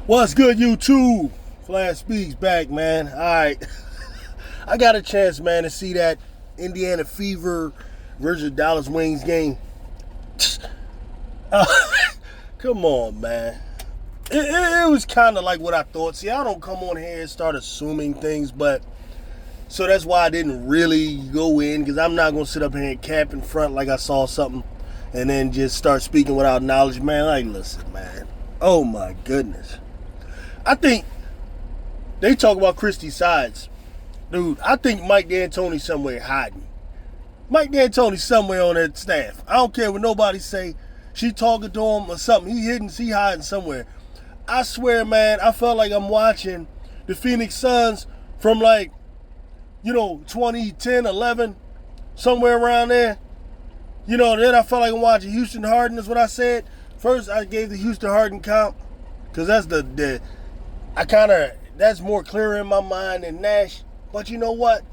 What's good, YouTube? Flash Speaks back, man. All right. I got a chance, man, to see that Indiana Fever versus Dallas Wings game. Uh, Come on, man. It was kind of like what I thought. See, I don't come on here and start assuming things, but so that's why I didn't really go in, because I'm not going to sit up here and cap in front like I saw something and then just start speaking without knowledge. Man, like, listen, man. Oh, my goodness. I think they talk about Christy Sides. Dude, I think Mike D'Antoni somewhere hiding. Mike D'Antoni somewhere on that staff. I don't care what nobody say. She talking to him or something. He hiding somewhere. I swear, man, I felt like I'm watching the Phoenix Suns from 2010, 11, somewhere around there. Then I felt like I'm watching Houston Harden, is what I said. First, I gave the Houston Harden comp, because that's that's more clear in my mind than Nash. But you know what?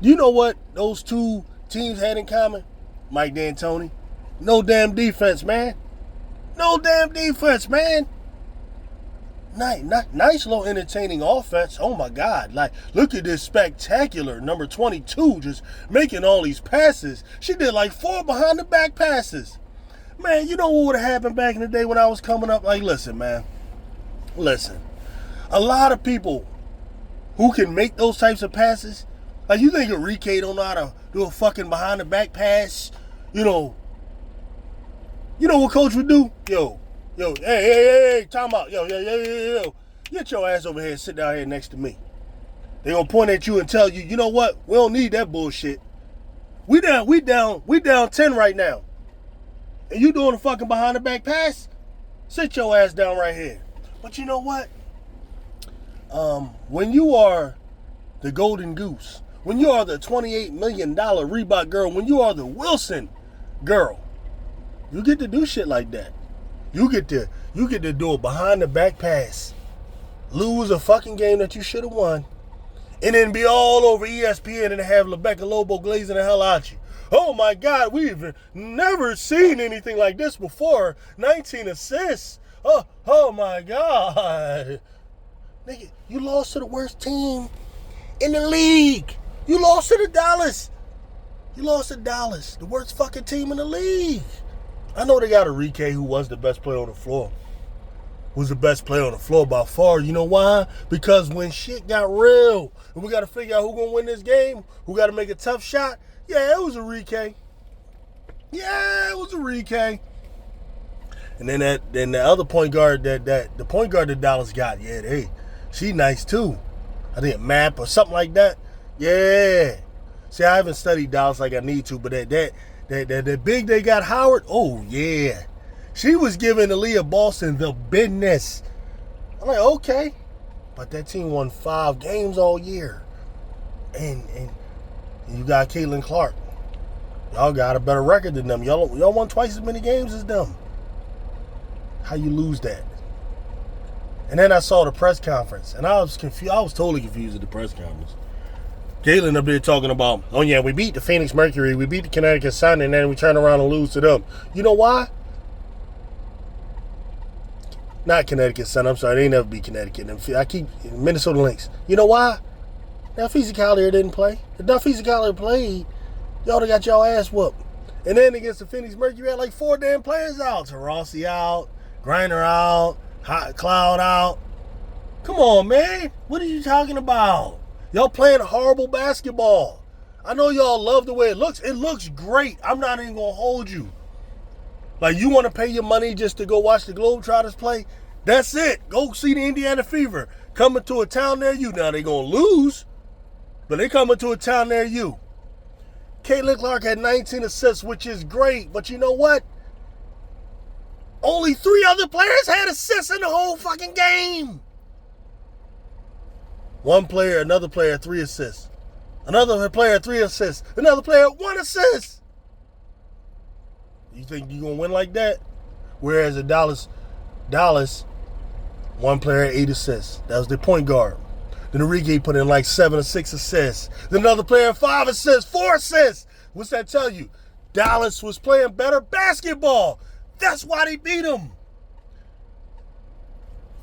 You know what those two teams had in common? Mike D'Antoni. No damn defense, man. No damn defense, man. Nice little entertaining offense. Oh my God. Look at this spectacular number 22 just making all these passes. She did 4 behind the back passes. Man, you know what would have happened back in the day when I was coming up? Listen, man. Listen. A lot of people who can make those types of passes, you think Enrique don't know how to do a fucking behind the back pass? You know what coach would do? Hey, time out. Yo. Get your ass over here and sit down here next to me. They gonna point at you and tell you, you know what? We don't need that bullshit. We down 10 right now. And you doing a fucking behind the back pass? Sit your ass down right here. But you know what? When you are the Golden Goose, when you are the $28 million Reebok girl, when you are the Wilson girl, you get to do shit like that. You get to do a behind the back pass, lose a fucking game that you should have won, and then be all over ESPN and have Rebecca Lobo glazing the hell out you. Oh my God, we've never seen anything like this before. 19 assists. Oh my God. Nigga, you lost to the worst team in the league. You lost to Dallas. You lost to Dallas, the worst fucking team in the league. I know they got Enrique, who was the best player on the floor. Was the best player on the floor by far. You know why? Because when shit got real, and we got to figure out who's going to win this game, who got to make a tough shot, yeah, it was Enrique. Yeah, it was Enrique. And then the other point guard the point guard that Dallas got, she nice too. I think Map or something like that. Yeah. See, I haven't studied Dallas like I need to, but that big they got Howard, oh yeah. She was giving Aaliyah Boston the business. I'm like, okay. But that team won 5 games all year. And you got Caitlin Clark. Y'all got a better record than them. Y'all won twice as many games as them. How you lose that? And then I saw the press conference, and I was confused. I was totally confused at the press conference. Caitlin up there talking about, oh yeah, we beat the Phoenix Mercury, we beat the Connecticut Sun, and then we turn around and lose to them. You know why? Not Connecticut Sun, I'm sorry, they never beat Connecticut. I keep Minnesota Lynx. You know why? Duffy Collier didn't play. If Duffy Collier played, y'all would have got y'all ass whooped. And then against the Phoenix Mercury, had 4 damn players out. Tarasi out, Griner out, Hot Cloud out. Come on, man. What are you talking about? Y'all playing horrible basketball. I know y'all love the way it looks. It looks great. I'm not even going to hold you. You want to pay your money just to go watch the Globetrotters play? That's it. Go see the Indiana Fever. Coming to a town near you. Now, they're going to lose, but they coming to a town near you. Caitlin Clark had 19 assists, which is great. But you know what? Only 3 other players had assists in the whole fucking game. Another player, 3 assists. Another player, 3 assists. Another player, 1 assist. You think you're going to win like that? Whereas at Dallas, 1 player, 8 assists. That was their point guard. Then Enrique put in 7 or 6 assists. Then another player, 5 assists, 4 assists. What's that tell you? Dallas was playing better basketball. That's why they beat them.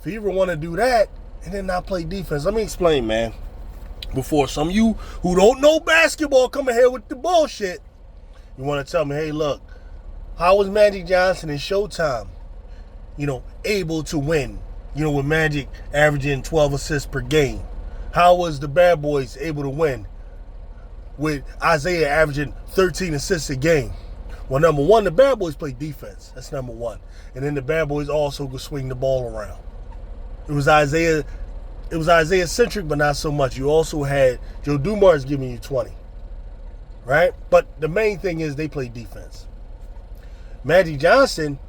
if you ever want to do that and then not play defense, let me explain, man. Before some of you who don't know basketball come in here with the bullshit, you want to tell me, hey, look, how was Magic Johnson in Showtime, able to win, with Magic averaging 12 assists per game? How was the Bad Boys able to win with Isaiah averaging 13 assists a game? Well, number one, the Bad Boys play defense. That's number one. And then the Bad Boys also could swing the ball around. It was Isaiah-centric, but not so much. You also had Joe Dumars giving you 20. Right? But the main thing is they play defense. Magic Johnson,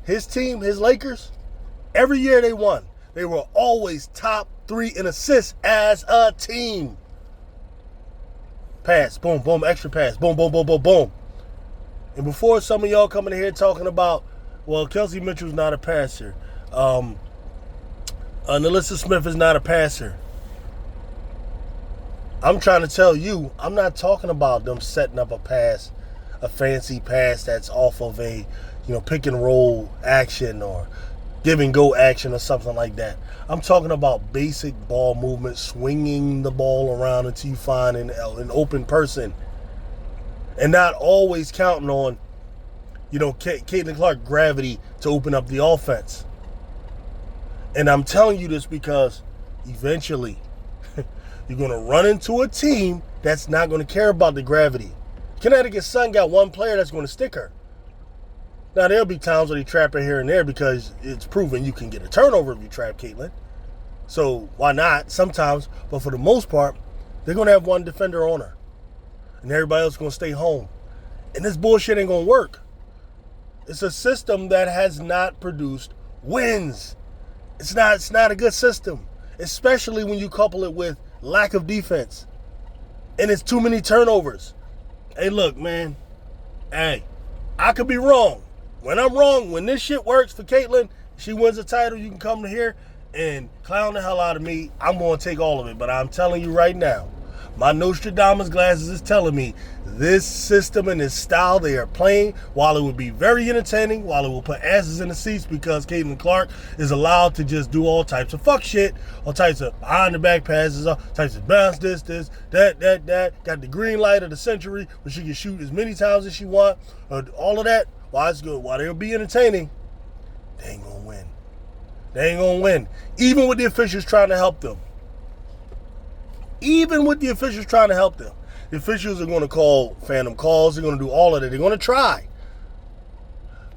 his team, his Lakers, every year they won. They were always top 3 in assists as a team. Pass, boom, boom, extra pass, boom, boom, boom, boom, boom. And before some of y'all coming in here talking about, well, Kelsey Mitchell's not a passer. Nalissa Smith is not a passer. I'm trying to tell you, I'm not talking about them setting up a fancy pass that's off of a, pick and roll action or give and go action or something like that. I'm talking about basic ball movement, swinging the ball around until you find an open person, and not always counting on, Caitlin Clark gravity to open up the offense. And I'm telling you this because eventually you're going to run into a team that's not going to care about the gravity. Connecticut Sun got one player that's going to stick her. Now, there'll be times where they trap her here and there because it's proven you can get a turnover if you trap Caitlin. So why not? Sometimes. But for the most part, they're going to have one defender on her. And everybody else is going to stay home. And this bullshit ain't going to work. It's a system that has not produced wins. It's not a good system. Especially when you couple it with lack of defense. And it's too many turnovers. Hey, look, man. Hey, I could be wrong. When I'm wrong, when this shit works for Caitlin, she wins a title, you can come to here and clown the hell out of me. I'm going to take all of it. But I'm telling you right now, my Nostradamus glasses is telling me this system and this style they are playing, while it would be very entertaining, while it will put asses in the seats because Caitlin Clark is allowed to just do all types of fuck shit, all types of behind the back passes, all types of bounce, this, that, got the green light of the century where she can shoot as many times as she want, all of that. While it's good, while they'll be entertaining, they ain't gonna win. They ain't gonna win. Even with the officials trying to help them. The officials are gonna call phantom calls, they're gonna do all of that, they're gonna try.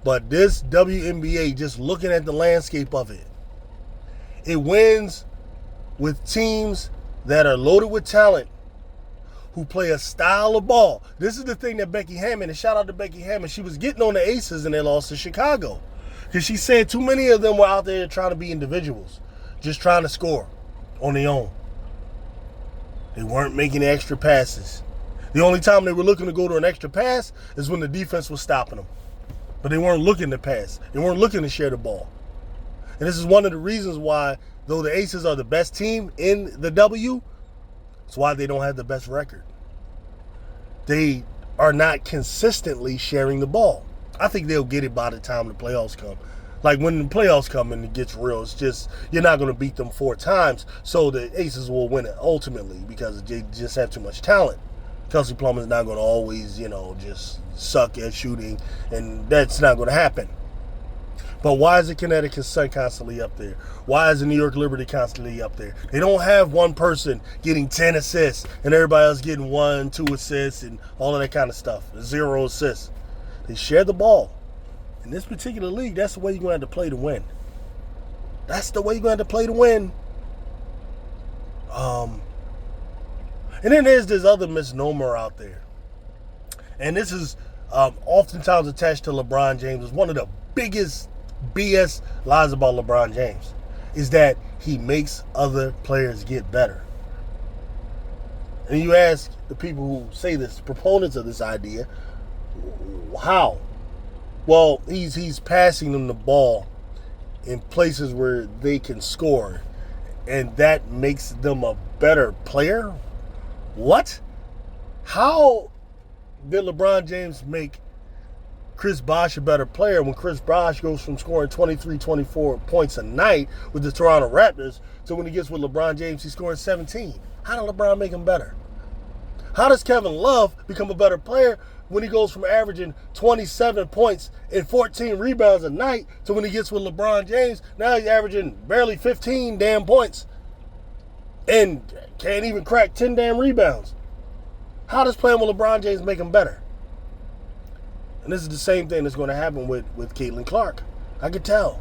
But this WNBA, just looking at the landscape of it, it wins with teams that are loaded with talent, who play a style of ball. This is the thing that Becky Hammon, and shout out to Becky Hammon, she was getting on the Aces and they lost to Chicago. Because she said too many of them were out there trying to be individuals, just trying to score on their own. They weren't making extra passes. The only time they were looking to go to an extra pass is when the defense was stopping them. But they weren't looking to pass. They weren't looking to share the ball. And this is one of the reasons why, though the Aces are the best team in the W, it's why they don't have the best record. They are not consistently sharing the ball. I think they'll get it by the time the playoffs come. Like when the playoffs come and it gets real, it's just, you're not going to beat them 4 times. So the Aces will win it ultimately because they just have too much talent. Kelsey Plummer's not going to always, just suck at shooting, and that's not going to happen. But why is the Connecticut Sun constantly up there? Why is the New York Liberty constantly up there? They don't have one person getting 10 assists and everybody else getting 1, 2 assists and all of that kind of stuff. 0 assists. They share the ball. In this particular league, that's the way you're going to have to play to win. That's the way you're going to have to play to win. And then there's this other misnomer out there. And this is oftentimes attached to LeBron James. It's one of the biggest BS lies about LeBron James, is that he makes other players get better. And you ask the people who say this, proponents of this idea, how? Well, he's passing them the ball in places where they can score, and that makes them a better player? What? How did LeBron James make Chris Bosh a better player when Chris Bosh goes from scoring 23, 24 points a night with the Toronto Raptors to when he gets with LeBron James, he's scoring 17. How did LeBron make him better? How does Kevin Love become a better player when he goes from averaging 27 points and 14 rebounds a night to when he gets with LeBron James, now he's averaging barely 15 damn points and can't even crack 10 damn rebounds? How does playing with LeBron James make him better? And this is the same thing that's going to happen with Caitlin Clark. I could tell.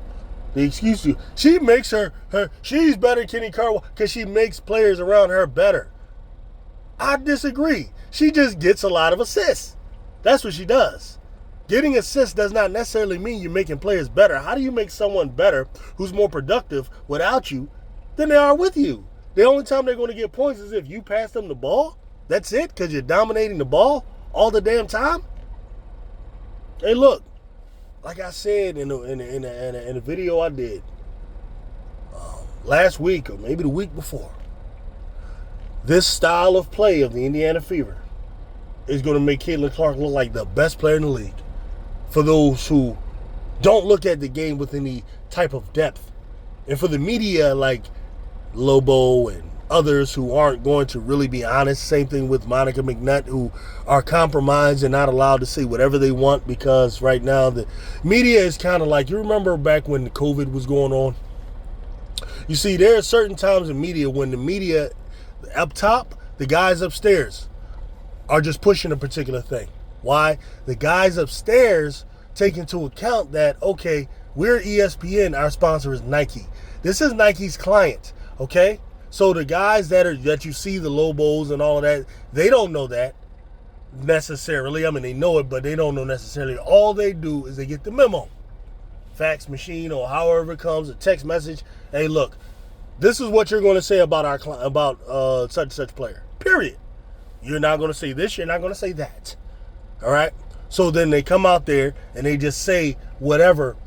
The excuse you, she makes she's better than Kenny Carwell because she makes players around her better. I disagree. She just gets a lot of assists. That's what she does. Getting assists does not necessarily mean you're making players better. How do you make someone better who's more productive without you than they are with you? The only time they're going to get points is if you pass them the ball. That's it, because you're dominating the ball all the damn time. Hey, look, like I said in a video I did last week or maybe the week before, this style of play of the Indiana Fever is going to make Caitlin Clark look like the best player in the league. For those who don't look at the game with any type of depth, and for the media like Lobo and others who aren't going to really be honest, same thing with Monica McNutt, who are compromised and not allowed to say whatever they want because right now the media is kind of like, you remember back when the COVID was going on? You see, there are certain times in media when the media up top, the guys upstairs are just pushing a particular thing. Why? The guys upstairs take into account that, okay, we're ESPN, our sponsor is Nike. This is Nike's client, okay? So the guys that you see, the Lobos and all of that, they don't know that necessarily. I mean, they know it, but they don't know necessarily. All they do is they get the memo. Fax machine or however it comes, a text message. Hey, look, this is what you're going to say about our such and such player. Period. You're not going to say this. You're not going to say that. All right? So then they come out there and they just say whatever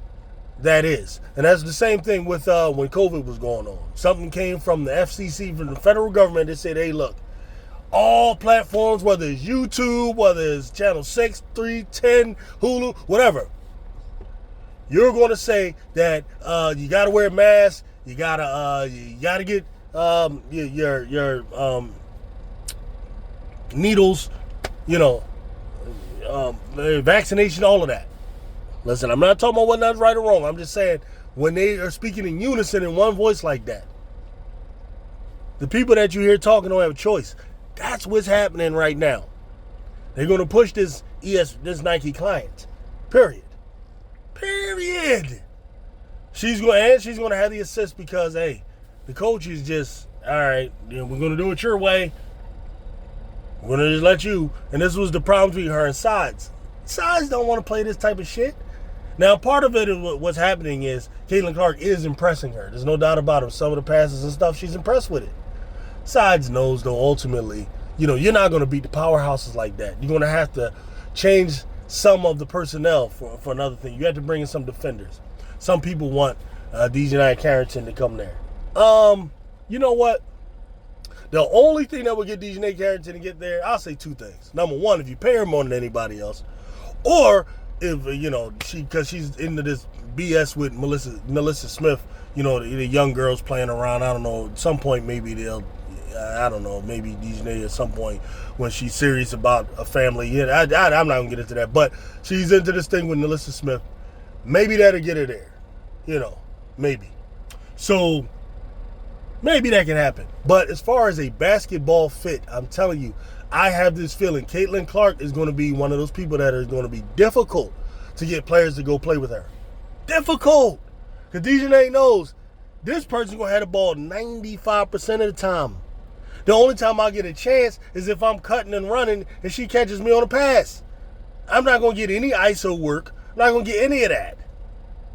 that is. And that's the same thing with when COVID was going on. Something came from the FCC, from the federal government, that said, hey, look, all platforms, whether it's YouTube, whether it's Channel 6, 3, 10, Hulu, whatever, you're going to say that you got to wear a mask, you got to get your needles, vaccination, all of that. Listen, I'm not talking about whether that's right or wrong. I'm just saying when they are speaking in unison in one voice like that, the people that you hear talking don't have a choice. That's what's happening right now. They're going to push this Nike client. Period. She's going to have the assist because, hey, the coach is just, all right, we're going to do it your way. We're going to just let you. And this was the problem between her and Sides. Sides don't want to play this type of shit. Now, part of it is what's happening is Caitlin Clark is impressing her. There's no doubt about it. Some of the passes and stuff, she's impressed with it. Sides knows, though, ultimately, you're not going to beat the powerhouses like that. You're going to have to change some of the personnel for another thing. You have to bring in some defenders. Some people want Dejanay Carrington to come there. You know what? The only thing that would get Dejanay Carrington to get there, I'll say two things. Number one, if you pay her more than anybody else, or if because she's into this BS with Melissa Smith, the young girls playing around. I don't know. At some point, maybe I don't know. Maybe Dejanay at some point when she's serious about a family. Yeah, I'm not gonna get into that. But she's into this thing with Melissa Smith. Maybe that'll get her there. Maybe. So maybe that can happen. But as far as a basketball fit, I'm telling you, I have this feeling Caitlin Clark is going to be one of those people that is going to be difficult to get players to go play with her. Difficult. Because Dejanay knows this person's going to have the ball 95% of the time. The only time I get a chance is if I'm cutting and running and she catches me on a pass. I'm not going to get any ISO work. I'm not going to get any of that.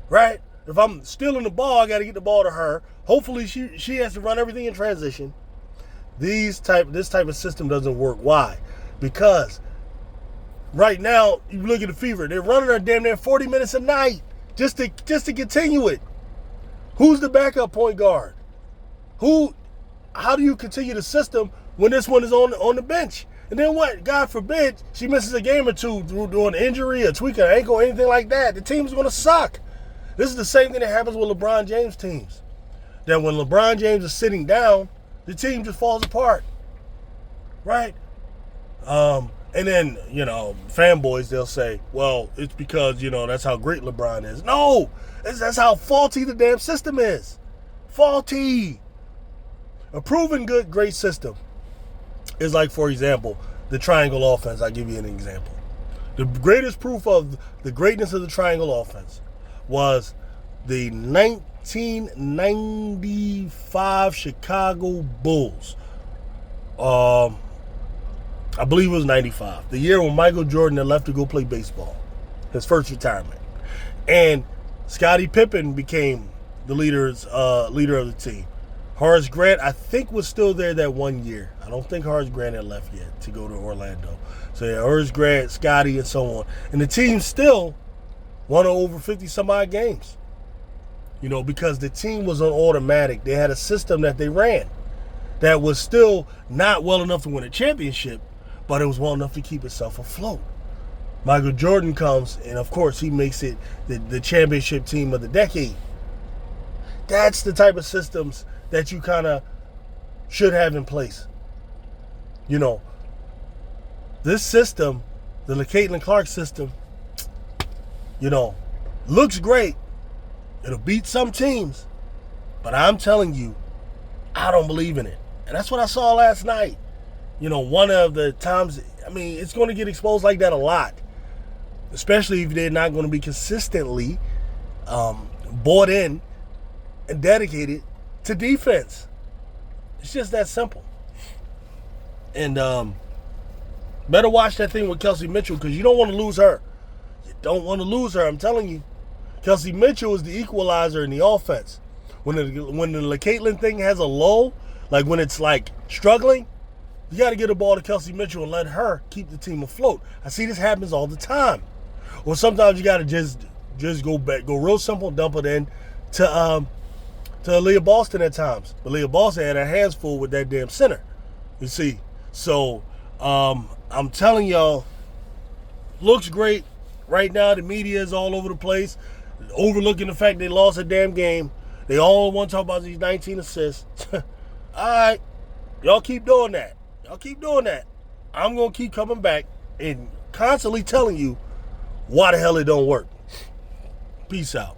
Right? If I'm stealing the ball, I got to get the ball to her. Hopefully she has to run everything in transition. This type of system doesn't work. Why? Because right now, you look at the Fever, they're running her damn near 40 minutes a night just to continue it. Who's the backup point guard? How do you continue the system when this one is on the bench? And then what? God forbid she misses a game or two due an injury, a tweak of her ankle, anything like that. The team's going to suck. This is the same thing that happens with LeBron James teams. That when LeBron James is sitting down, the team just falls apart. Right? And then, fanboys, they'll say, well, it's because, that's how great LeBron is. No! That's how faulty the damn system is. Faulty. A proven good, great system is like, for example, the triangle offense. I'll give you an example. The greatest proof of the greatness of the triangle offense was the 1995 Chicago Bulls. I believe it was 95. The year when Michael Jordan had left to go play baseball. His first retirement. And Scottie Pippen became the leader of the team. Horace Grant, I think, was still there that one year. I don't think Horace Grant had left yet to go to Orlando. So yeah, Horace Grant, Scottie, and so on. And the team still won over 50 some odd games. Because the team was on automatic. They had a system that they ran that was still not well enough to win a championship, but it was well enough to keep itself afloat. Michael Jordan comes, and of course he makes it the championship team of the decade. That's the type of systems that you kind of should have in place. This system, the Caitlin Clark system, looks great. It'll beat some teams, but I'm telling you, I don't believe in it. And that's what I saw last night. One of the times, it's going to get exposed like that a lot, especially if they're not going to be consistently bought in and dedicated to defense. It's just that simple. And better watch that thing with Kelsey Mitchell, because you don't want to lose her. You don't want to lose her, I'm telling you. Kelsey Mitchell is the equalizer in the offense. When the Caitlin thing has a lull, like when it's like struggling, you got to get the ball to Kelsey Mitchell and let her keep the team afloat. I see this happens all the time. Or sometimes you got to just go real simple, dump it in to Aaliyah Boston at times. But Aaliyah Boston had her hands full with that damn center. You see, so I'm telling y'all, looks great right now. The media is all over the place, overlooking the fact they lost a damn game. They all want to talk about these 19 assists. All right, y'all keep doing that. I'm going to keep coming back and constantly telling you why the hell it don't work. Peace out.